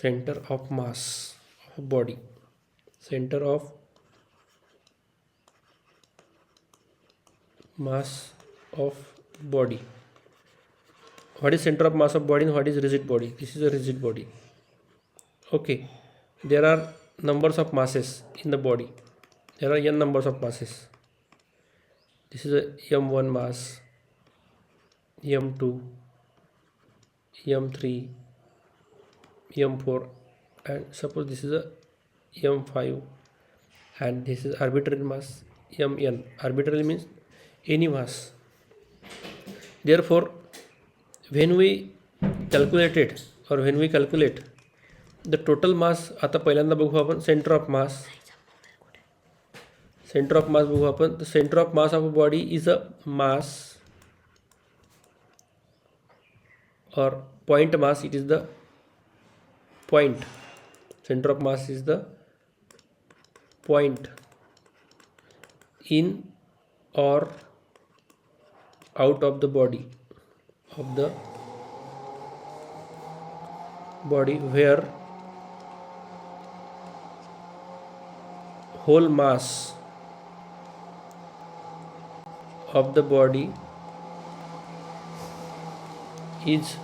center of mass of body, center of mass of body. What is center of mass of body and what is rigid body? This is a rigid body. Okay, there are numbers of masses in the body. There are n numbers of masses. This is a m1 mass, m2, m3, m4, and suppose this is a m5, and this is arbitrary mass mn. Arbitrary means any mass. Therefore, when we calculate the total mass, आता पहिल्यांदा बघू आपण centre of mass. Centre of mass बघू आपण. The center of mass of a body is a mass or point mass. It is the point. Center of mass is the point in or out of the body where whole mass of the body is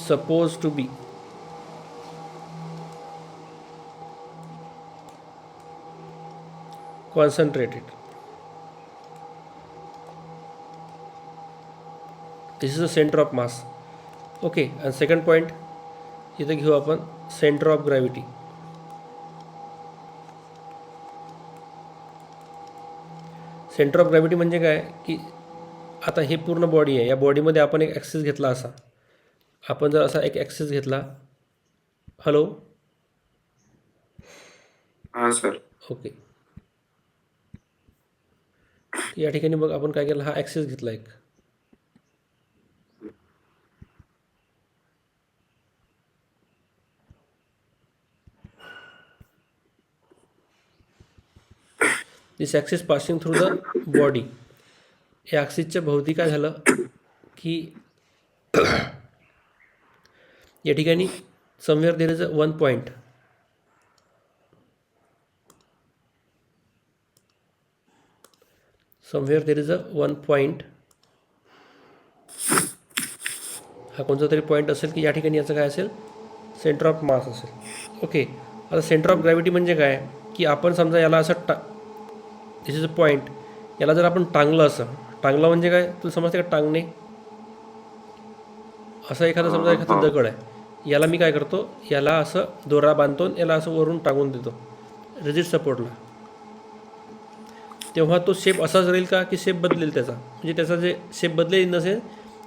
supposed to be concentrated. This is the center of mass. Okay, and second point इथे घेऊ आपण centre of gravity. Centre of gravity म्हणजे काय की आता हे पूर्ण body आहे. या बॉडीमध्ये आपण एक ॲक्सिस घेतला असा. आपण जर असा एक ॲक्सिस घेतला. हॅलो, हां सर. ओके, या ठिकाणी बघ आपण काय केलं, हा ॲक्सिस घेतला एक. This axis passing through the body. या ॲक्सिसच्या भोवती काय झालं की या ठिकाणी somewhere there is a one point. Somewhere there is a one point. हा कोणता तरी पॉईंट असेल की या ठिकाणी याचं काय असेल, सेंटर ऑफ मास असेल. ओके, आता सेंटर ऑफ ग्रॅव्हिटी म्हणजे काय की आपण समजा याला असं दिस इज अ पॉईंट. याला जर आपण टांगलं, असं टांगलं म्हणजे काय तुला समजते का, टांगणे. असं एखादा समजा एखादा दगड आहे, याला मी काय करतो, याला असं दोरा बांधतो, याला असं वरून टांगून देतो रिजिड सपोर्टला. तेव्हा तो शेप असाच राहील का की शेप बदलेल त्याचा, म्हणजे त्याचा जे शेप बदलेल नसेल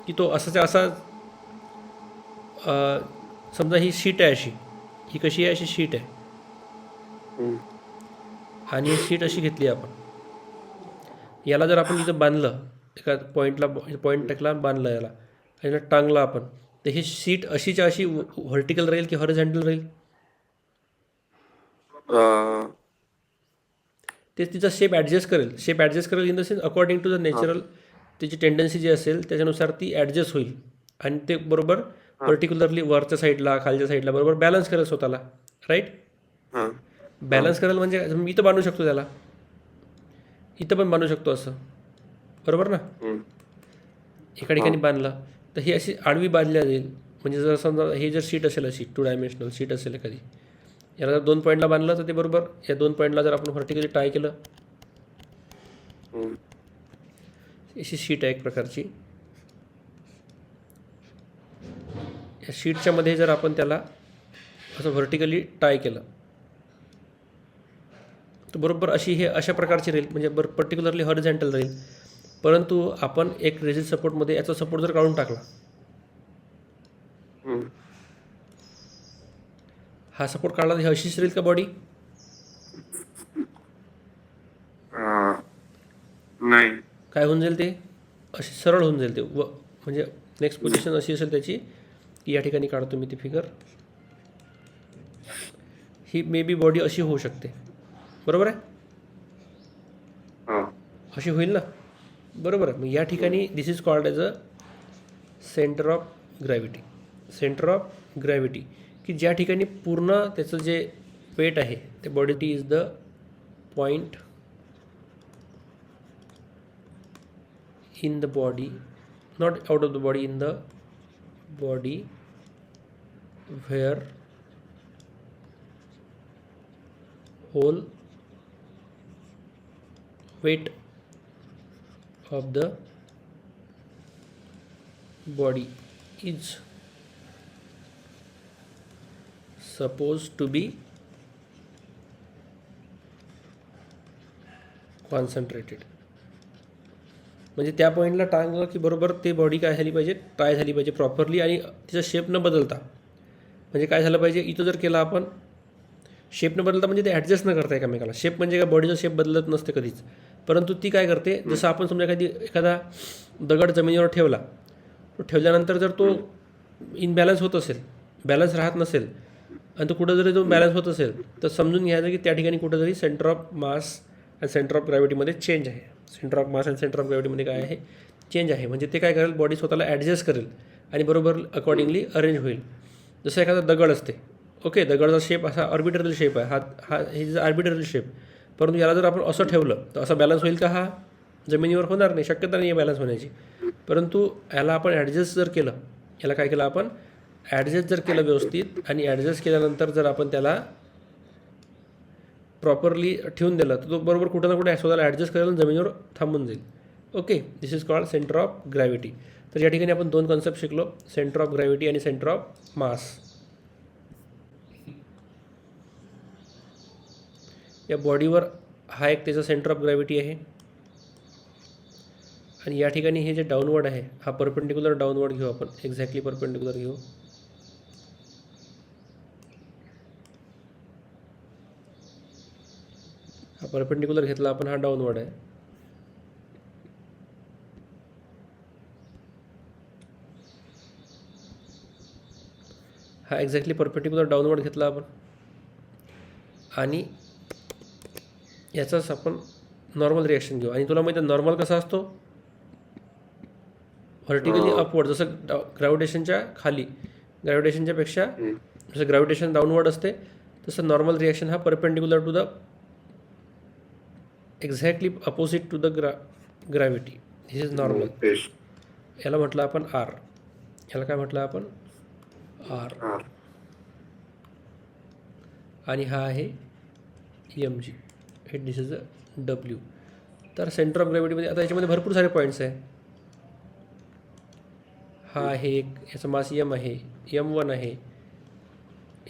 की तो असाच असा. समजा ही शीट आहे अशी, ही कशी आहे, अशी शीट आहे आणि ही शीट अशी घेतली आपण. याला जर आपण इथं बांधलं, एका पॉईंट टाकला, बांधलं याला आणि टांगलं आपण, तर ही शीट अशीच्या अशी व्हर्टिकल राहील की हॉरिझॉन्टल राहील. ते तिचा शेप ॲडजस्ट करेल in the sense according to the natural. त्याची टेंडन्सी जी असेल त्याच्यानुसार ती ॲडजस्ट होईल आणि ते बरोबर पर्टिक्युलरली वरच्या साईडला, खालच्या साईडला बरोबर बॅलन्स करेल स्वतःला. राईट, बॅलन्स करेल म्हणजे मी इथं बांधू शकतो त्याला, इथं पण बांधू शकतो असं, बरोबर ना. एका ठिकाणी बांधलं तर ही अशी आडवी बांधल्या जाईल. म्हणजे जर समजा हे जर शीट असेल, अशी 2 डायमेन्शनल शीट असेल एखादी, याला जर 2 पॉईंटला बांधलं तर ते बरोबर या 2 पॉईंटला जर आपण व्हर्टिकली टाय केलं, अशी शीट आहे एक प्रकारची. या शीटच्या मध्ये जर आपण त्याला असं व्हर्टिकली टाय केलं तर बरोबर अशी हे अशा प्रकारची राहील, म्हणजे पर्टिक्युलरली हॉरिझॉन्टल राहील. परंतु आपण एक रिजिड सपोर्टमध्ये याचा सपोर्ट जर काढून टाकला, हा सपोर्ट काढला तर ही अशीच राहील का बॉडी? नाही, काय होऊन जाईल, ते अशी सरळ होऊन जाईल ते. म्हणजे नेक्स्ट पोझिशन अशी असेल त्याची की या ठिकाणी काढतो मी ती figure. He may be body अशी होऊ शकते, बरोबर आहे, अशी होईल ना, बरोबर आहे. मग या ठिकाणी this is called as a centre of gravity. Centre of gravity की ज्या ठिकाणी पूर्ण त्याचं जे वेट आहे ते body is the point in the body, not out of the body, in the body where whole weight of the body is supposed to be concentrated. म्हणजे त्या पॉईंटला टांगलं की बरोबर ते बॉडी काय झाली पाहिजे, ट्राय झाली पाहिजे प्रॉपरली आणि तिचा शेप न बदलता. म्हणजे काय झालं पाहिजे, इथं जर केलं आपण शेप न बदलता म्हणजे ते ॲडजस्ट न करता एकमेकाला. शेप म्हणजे काय, बॉडीचा शेप बदलत नसते कधीच, परंतु ती काय करते, जसं आपण समजा एखादा दगड जमिनीवर ठेवला, तो ठेवल्यानंतर जर तो इनबॅलन्स होत असेल, बॅलन्स राहत नसेल आणि तो कुठं जरी तो बॅलन्स होत असेल तर समजून घ्यायचं की त्या ठिकाणी कुठंतरी सेंटर ऑफ मास आणि सेंटर ऑफ ग्रॅव्हिटीमध्ये चेंज आहे. सेंटर ऑफ मास आणि सेंटर ऑफ ग्रॅव्हिटीमध्ये काय आहे, चेंज आहे. म्हणजे ते काय करेल, बॉडी स्वतःला ॲडजस्ट करेल आणि बरोबर अकॉर्डिंगली अरेंज होईल. जसं एखादा दगड असते, ओके, दगडाचा शेप असा आर्बिटररी शेप आहे, हा हे आर्बिटररी शेप, परंतु याला जर आपण असं ठेवलं तर असा बॅलन्स होईल का, हा जमिनीवर होणार नाही, शक्यता नाही आहे बॅलन्स होण्याची. परंतु याला आपण ॲडजस्ट जर केलं, याला काय केलं आपण, ॲडजस्ट जर केलं व्यवस्थित आणि ॲडजस्ट केल्यानंतर जर आपण त्याला प्रॉपरली ठेवून दिलं तर तो बरोबर कुठं ना कुठे स्वतःला ॲडजस्ट करेल आणि जमिनीवर थांबून जाईल. Okay, this is called centre of gravity. तर या ठिकाणी आपण दोन कॉन्सेप्ट शिकलो, सेंटर ऑफ ग्रॅव्हिटी आणि सेंटर ऑफ मास. या बॉडीवर हा एक त्याचा सेंटर ऑफ ग्रॅव्हिटी आहे आणि या ठिकाणी हे जे डाऊनवर्ड आहे हा परपेंडिक्युलर डाऊनवर्ड घेऊ आपण, एक्झॅक्टली परपेंडिक्युलर घेऊ. हा परपेंडिक्युलर घेतला आपण, हा डाऊनवर्ड आहे. हा एक्झॅक्टली परपेंडिक्युलर डाऊनवर्ड घेतला आपण आणि याचाच आपण नॉर्मल रिॲक्शन घेऊ. आणि तुला माहिती आहे नॉर्मल कसा असतो, व्हर्टिकली अपवर्ड, जसं ग्रॅव्हिटेशनच्या खाली, ग्रॅव्हिटेशनच्या पेक्षा जसं ग्रॅव्हिटेशन डाऊनवर्ड असते तसं नॉर्मल रिॲक्शन हा perpendicular to the exactly opposite to the gravity. This is normal. याला म्हटलं आपण आर. याला काय म्हटलं आपण, आर. आणि हा आहे एम जी, हे दिस इज अ डब्ल्यू. तर सेंटर ऑफ ग्रॅव्हिटीमध्ये आता याच्यामध्ये भरपूर सारे पॉईंट्स आहे. हा आहे एक, याचा मास यम आहे, M1 आहे,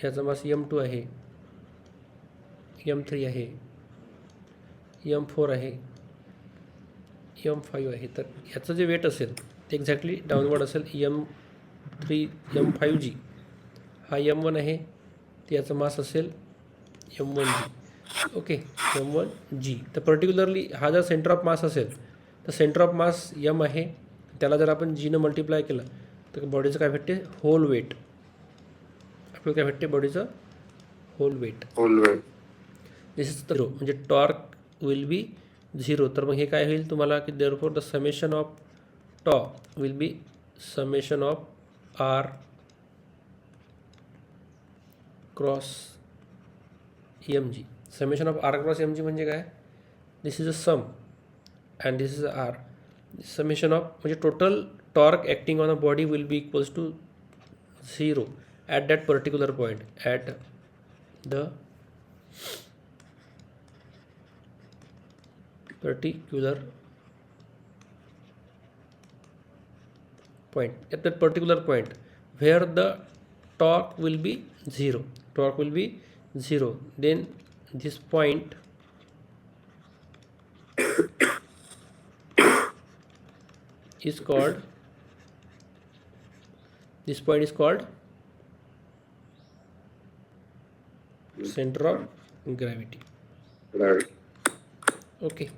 याचा मास M2 आहे, M3 आहे, M4 आहे, M5 आहे. तर याचं जे वेट असेल ते एक्झॅक्टली डाऊनवर्ड असेल M3 M5G. हा M1 आहे, ते याचं मास असेल M1G. Okay, M1G. तर पर्टिक्युलरली हा जर सेंटर ऑफ मास असेल तर सेंटर ऑफ मास M आहे, त्याला जर आपण Gनं मल्टिप्लाय केलं तर बॉडीचं काय भेटते, होल वेट. आपल्याला काय भेटते, बॉडीचं whole weight. This is zero, म्हणजे टॉर्क विल बी झिरो. तर मग हे काय होईल तुम्हाला की therefore the summation of torque will be summation of r cross m g. Summation of r cross m g म्हणजे काय, this is a sum and this is a r. Summation of म्हणजे total torque acting on a body will be equals to zero at that particular point, at the particular point, at that particular point where the torque will be zero. Torque will be zero. Then this point is called, this point is called center of gravity. Okay.